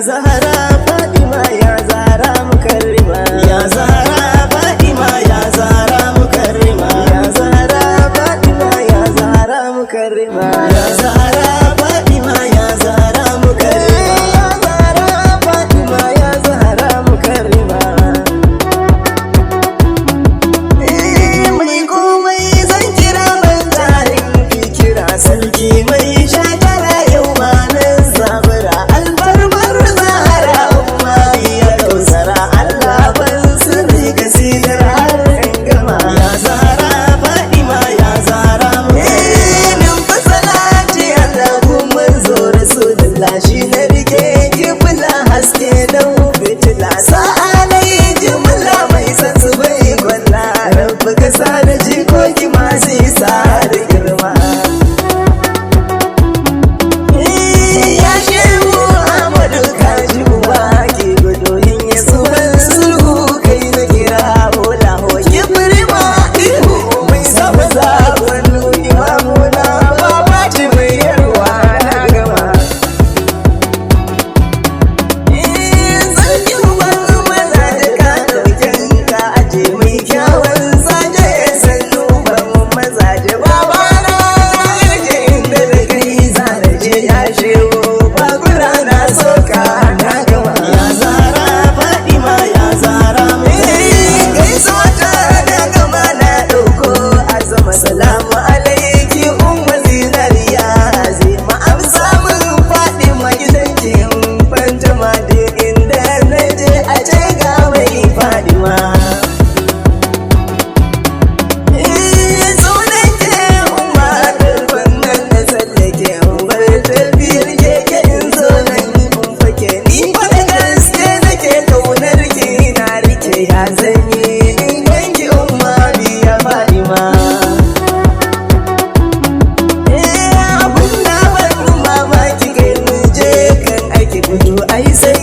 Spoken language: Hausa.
Zahra Fatima ya Zahra mukarrima ya Zahra Fatima ya Zahra mukarrima ya Zahra Fatima ya Zahra mukarrima ya Zahra Fatima ya Zahra mukarrima ya Zahra Fatima ya Zahra mukarrima mai komai zan kira ban tarin ki kira sarki mai shakara yau ma nan zabura albarmar Zahra umma ya kausara Allah ban sirri ga sidar har gama ya Zahra Fatima ya Zahra nan fa salati Allah kuma zo rasulullah shi na rike kibla haske dan fitila sa'alai jumla mai san su bai kwalla rabbi ka sa da jikoki masu isa da girma ya shehu Ahmadu kaji uba ke gudu yin ya tsohon sulhu kai na kira hola hoki firma ihu mai saba zaɓen imamuna baba ce mai yarwa na gama sarki uban maza da ka ɗauken ka aje mai kyawun zaje sannu ban maza da baba na yake inda da kai zaraje ya shehu bakura na soka na gama ya Zahra Fatima ya Zahra gaisuwa ta na gama na ɗauko azama salamu alaiki umma zinariya azima amsa min Fatima gidanki fantama da inda na je a ce ga mai Fatima sunan ke umma ɗarfan nan na tsallake bar tafiyar keke in zo nan in fake ni fa da gaske nake kaunar ki na rike ya zanyi in ganki umma biya Fatima abun da ban mamaki kai mu je kan aiki gudu ai sai